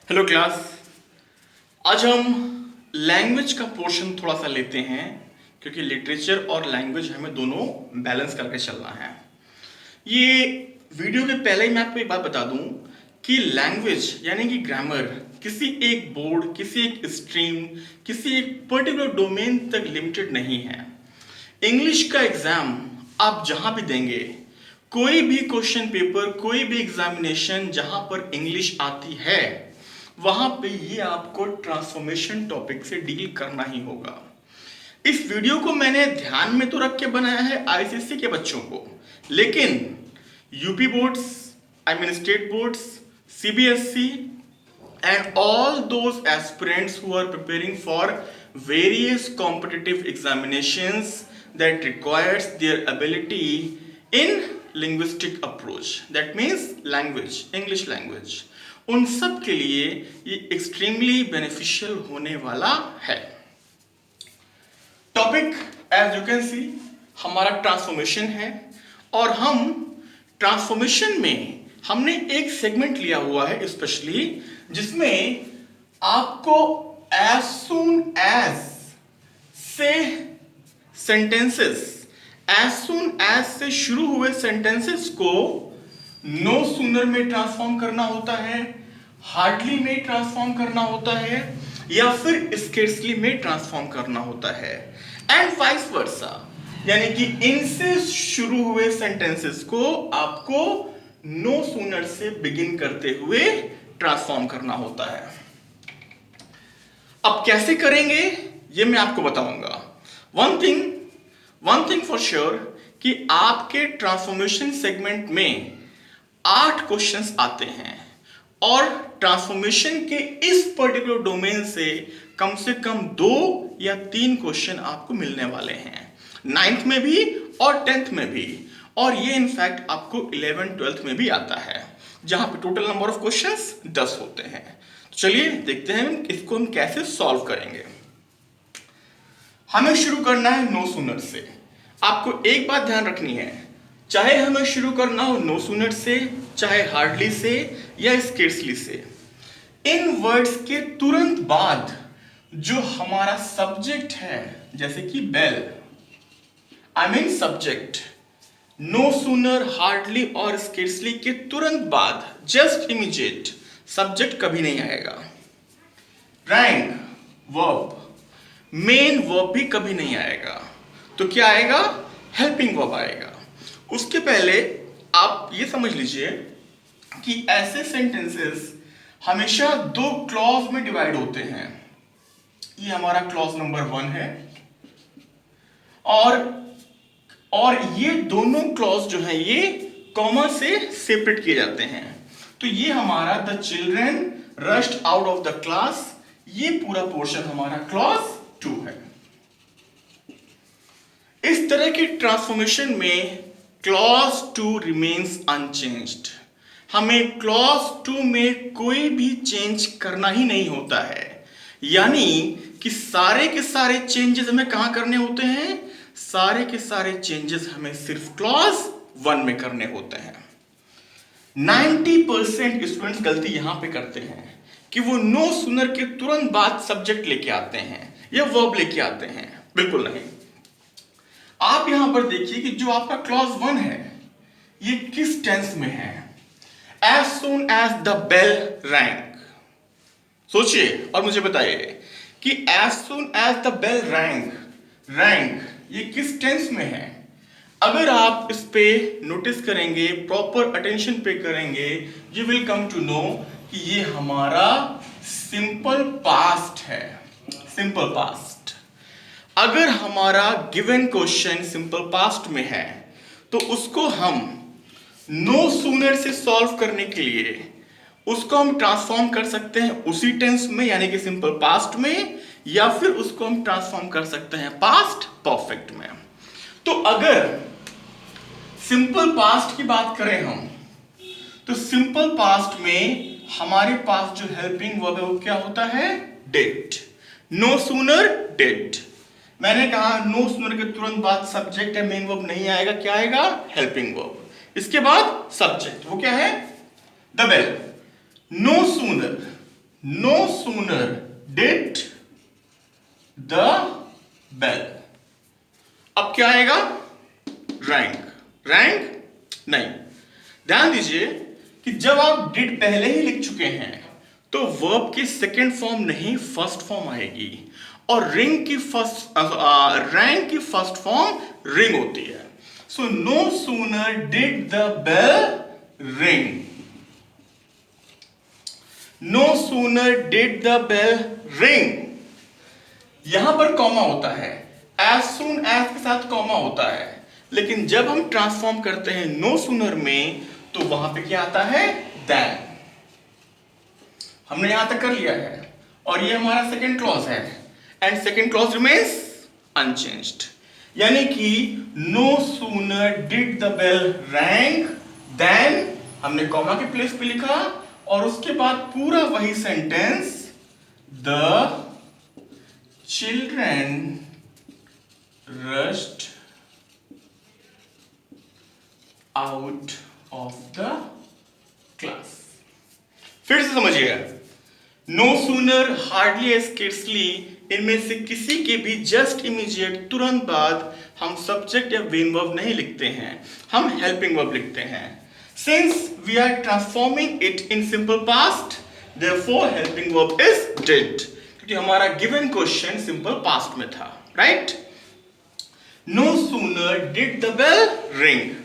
Hello class. आज हम language का पोर्शन थोड़ा सा लेते हैं क्योंकि लिटरेचर और लैंग्वेज हमें दोनों बैलेंस करके चलना है। ये वीडियो के पहले ही मैं आपको एक बात बता दूं कि लैंग्वेज यानी कि ग्रामर किसी एक बोर्ड, किसी एक स्ट्रीम, किसी एक पर्टिकुलर डोमेन तक लिमिटेड नहीं है। इंग्लिश का एग्जाम आप जहां भी देंगे, कोई भी क्वेश्चन पेपर, कोई भी एग्जामिनेशन जहां पर इंग्लिश आती है वहां पे ये आपको ट्रांसफॉर्मेशन टॉपिक से डील करना ही होगा। इस वीडियो को मैंने ध्यान में तो रख के बनाया है आईसीएसई के बच्चों को, लेकिन UP boards, I mean state boards, CBSE and all those aspirants who are preparing for various competitive examinations that requires their ability in linguistic approach, that means language, English language, उन सब के लिए ये extremely beneficial होने वाला है। Topic as you can see हमारा transformation है और हम ट्रांसफॉर्मेशन में हमने एक सेगमेंट लिया हुआ है स्पेशली, जिसमें आपको एज सून एज से सेंटेंसेस, एज सून एज से शुरू हुए सेंटेंसेस को नो सूनर में ट्रांसफॉर्म करना होता है, हार्डली में ट्रांसफॉर्म करना होता है, या फिर स्केर्सली में ट्रांसफॉर्म करना होता है, एंड वाइस वर्सा, यानी कि इनसे शुरू हुए सेंटेंसेस को आपको नो सूनर से बिगिन करते हुए ट्रांसफॉर्म करना होता है। अब कैसे करेंगे ये मैं आपको बताऊंगा। वन थिंग फॉर श्योर कि आपके ट्रांसफॉर्मेशन सेगमेंट में 8 क्वेश्चंस आते हैं और ट्रांसफॉर्मेशन के इस पर्टिकुलर डोमेन से कम 2 या 3 क्वेश्चन आपको मिलने वाले हैं, 9th में भी और 10th में भी, और ये इनफैक्ट आपको 11th 12th में भी आता है, जहां पे टोटल नंबर ऑफ क्वेश्चंस 10 होते हैं। तो चलिए देखते हैं इसको हम कैसे सॉल्व करेंगे। हमें शुरू करना है नो सूनर से। आपको एक बात ध्यान रखनी है, चाहे हमें शुरू करना हो नो सूनर से, चाहे हार्डली से या स्केर्सली से, इन वर्ड्स के तुरंत बाद जो हमारा सब्जेक्ट है, जैसे कि bell, I mean subject, no sooner, hardly और स्केर्सली के तुरंत बाद, जस्ट इमीडिएट, सब्जेक्ट कभी नहीं आएगा। रैंक, वर्ब, मेन वर्ब भी कभी नहीं आएगा। तो क्या आएगा? हेल्पिंग वर्ब आएगा। उसके पहले आप ये समझ लीजिए कि ऐसे सेंटेंसेस हमेशा 2 क्लॉज में डिवाइड होते हैं। ये हमारा क्लॉज नंबर 1 है और ये दोनों क्लॉज जो है ये कॉमा से सेपरेट किए जाते हैं। तो ये हमारा the children rushed out of the class, ये पूरा पोर्शन हमारा क्लॉज 2 है। इस तरह की ट्रांसफॉर्मेशन में क्लॉज 2 रिमेन्स अनचेंज्ड। हमें क्लॉज 2 में कोई भी चेंज करना ही नहीं होता है, यानी कि सारे के सारे चेंजेस हमें कहां करने होते हैं? सारे के सारे चेंजेस हमें सिर्फ क्लॉज 1 में करने होते हैं। 90% स्टूडेंट्स गलती यहां पे करते हैं कि वो नो सूनर के तुरंत बाद सब्जेक्ट लेके आते हैं या वर्ब लेके आते हैं। बिल्कुल नहीं। आप यहां पर देखिए कि जो आपका क्लॉज 1 है ये किस टेंस में है? As soon as the bell rang. सोचिए और मुझे बताइए कि as soon as the bell rang ये किस टेंस में है? अगर आप इस पे नोटिस करेंगे, प्रॉपर अटेंशन पे करेंगे, you will come to know कि ये हमारा सिंपल पास्ट है। Simple past. अगर हमारा गिवन क्वेश्चन सिंपल पास्ट में है तो उसको हम नो सूनर से सॉल्व करने के लिए उसको हम ट्रांसफॉर्म कर सकते हैं उसी टेंस में, यानी कि सिंपल पास्ट में, या फिर उसको हम ट्रांसफॉर्म कर सकते हैं पास्ट परफेक्ट में। तो अगर सिंपल पास्ट की बात करें हम, तो सिंपल पास्ट में हमारे पास जो हेल्पिंग वर्ब है वो क्या होता है? डिड। No sooner did. मैंने कहा नो सूनर के तुरंत बाद सब्जेक्ट है, मेन वर्ब नहीं आएगा, क्या आएगा? Helping verb. इसके बाद सब्जेक्ट, वो क्या है? The bell. No sooner no sooner did the bell. अब क्या आएगा? रैंग। रैंग नहीं। ध्यान दीजिए कि जब आप डिड पहले ही लिख चुके हैं तो वर्ब की सेकेंड फॉर्म नहीं फर्स्ट फॉर्म आएगी, और रिंग की रैंग की फर्स्ट फॉर्म रिंग होती है। So no sooner did the bell ring. No sooner did the bell ring. यहां पर कॉमा होता है, एज सुन एज के साथ कॉमा होता है, लेकिन जब हम ट्रांसफॉर्म करते हैं नो सूनर में तो वहां पे क्या आता है? देन। हमने यहां तक कर लिया है, और ये हमारा सेकेंड क्लॉज है, and second clause remains unchanged. यानी कि no sooner did the bell rang then हमने कॉमा के प्लेस पे लिखा, और उसके बाद पूरा वही sentence, the children rushed out of the class. फिर से समझिएगा, नो सूनर, हार्डली, स्केर्सली, इनमें से किसी के भी जस्ट इमीडिएट तुरंत बाद हम सब्जेक्ट या मेन वर्ब नहीं लिखते हैं, हम हेल्पिंग वर्ब लिखते हैं। Since we are transforming it in simple past, therefore helping verb is did, क्योंकि हमारा गिवन क्वेश्चन सिंपल पास्ट में था, right? No sooner did the bell ring.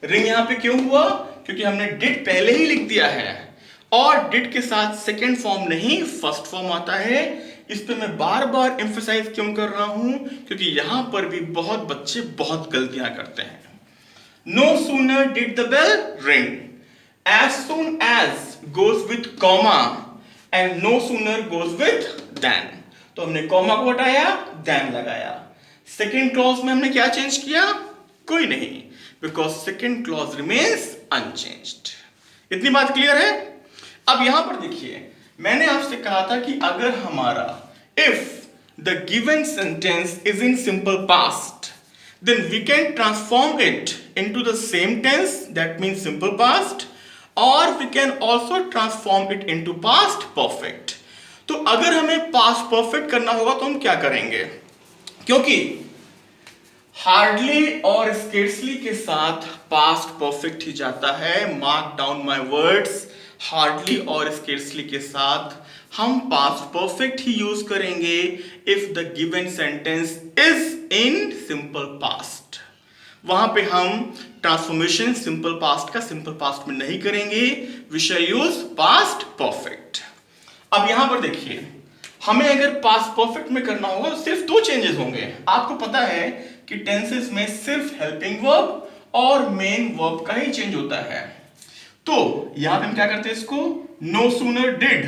Ring यहां पे क्यों हुआ? क्योंकि हमने डिड पहले ही लिख दिया है, और डिड के साथ सेकेंड फॉर्म नहीं फर्स्ट फॉर्म आता है। इस पे मैं बार बार एम्फसाइज क्यों कर रहा हूं? क्योंकि यहां पर भी बहुत बच्चे बहुत गलतियां करते हैं। No sooner did the bell ring, as soon as goes with comma, and no sooner goes with then. तो हमने कॉमा को हटाया, देन लगाया। सेकेंड क्लॉज में हमने क्या चेंज किया? कोई नहीं, because second clause remains unchanged. इतनी बात क्लियर है? अब यहां पर देखिए, मैंने आपसे कहा था कि अगर हमारा if the given sentence is in simple past, then we can transform it into the same tense, that means simple past, और we can also transform it into past perfect. तो अगर हमें पास्ट परफेक्ट करना होगा तो हम क्या करेंगे? क्योंकि हार्डली और स्केर्सली के साथ पास्ट परफेक्ट ही जाता है। Mark down my words, hardly और स्केर्सली के साथ हम पास्ट परफेक्ट ही यूज करेंगे if the given sentence is in simple past. वहां पे हम ट्रांसफॉर्मेशन सिंपल पास्ट का सिंपल पास्ट में नहीं करेंगे, we shall use past perfect. अब यहां पर देखिए, हमें अगर पास्ट परफेक्ट में करना होगा तो सिर्फ दो चेंजेस होंगे। आपको पता है कि टेंसेस में सिर्फ हेल्पिंग वर्ब और मेन वर्ब का ही चेंज होता है। तो यहां पे हम क्या करते हैं इसको? No sooner did,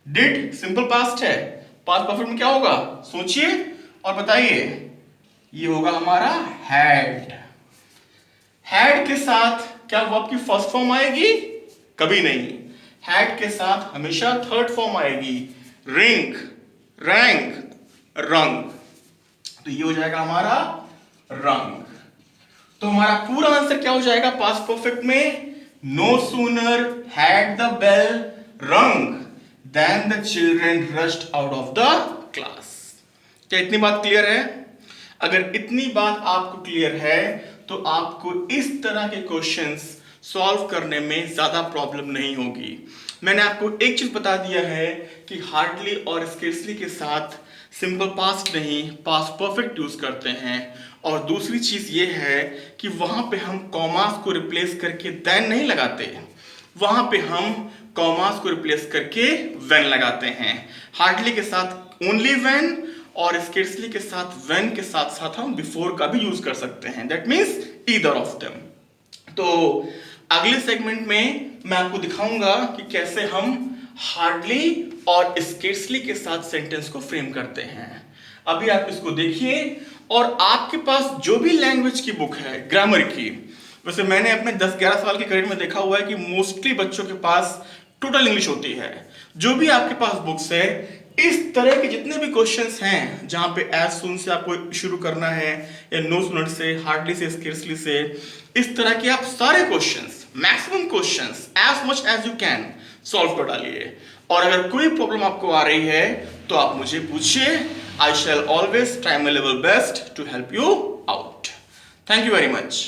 did simple past है, पास्ट परफेक्ट में क्या होगा? सोचिए और बताइए। ये होगा हमारा हैड। हैड के साथ क्या वर्ब की फर्स्ट फॉर्म आएगी? कभी नहीं। हैड के साथ हमेशा थर्ड फॉर्म आएगी, रिंग, रैंग, रंग। तो ये हो जाएगा हमारा रंग। तो हमारा पूरा आंसर क्या हो जाएगा पास्ट परफेक्ट में? No sooner had the bell rang then the children rushed out of the class. क्या इतनी बात क्लियर है? अगर इतनी बात आपको क्लियर है तो आपको इस तरह के क्वेश्चंस सॉल्व करने में ज्यादा प्रॉब्लम नहीं होगी। मैंने आपको एक चीज बता दिया है कि हार्डली और स्केर्सली के साथ सिंपल पास्ट नहीं पास्ट परफेक्ट यूज करते हैं, और दूसरी चीज ये है कि वहां पे हम कॉमास को रिप्लेस करके देन नहीं लगाते, वहां पे हम कॉमास को रिप्लेस करके व्हेन लगाते हैं। हार्डली के साथ ओनली व्हेन, और स्केर्सली के साथ व्हेन के साथ साथ हम बिफोर का भी यूज कर सकते हैं, that means either of them. तो अगले सेगमेंट में मैं आपको दिखाऊंगा कि कैसे हम हार्डली और स्केर्सली के साथ सेंटेंस को फ्रेम करते हैं। अभी आप इसको देखिए, और आपके पास जो भी लैंग्वेज की बुक है ग्रामर की, वैसे मैंने अपने 10-11 साल के करियर में देखा हुआ है कि मोस्टली बच्चों के पास टोटल इंग्लिश होती है। जो भी आपके पास बुक्स है, इस तरह के जितने भी क्वेश्चंस हैं जहां पे एज सुन से आपको शुरू करना है, या नो सूनर से, हार्डली से, स्केर्सली से, इस तरह के आप सारे questions, maximum questions, as much as you can solve कर डालिए। और अगर कोई प्रॉब्लम आपको आ रही है तो आप मुझे पूछिए, I shall always try my level best to help you out. Thank you very much.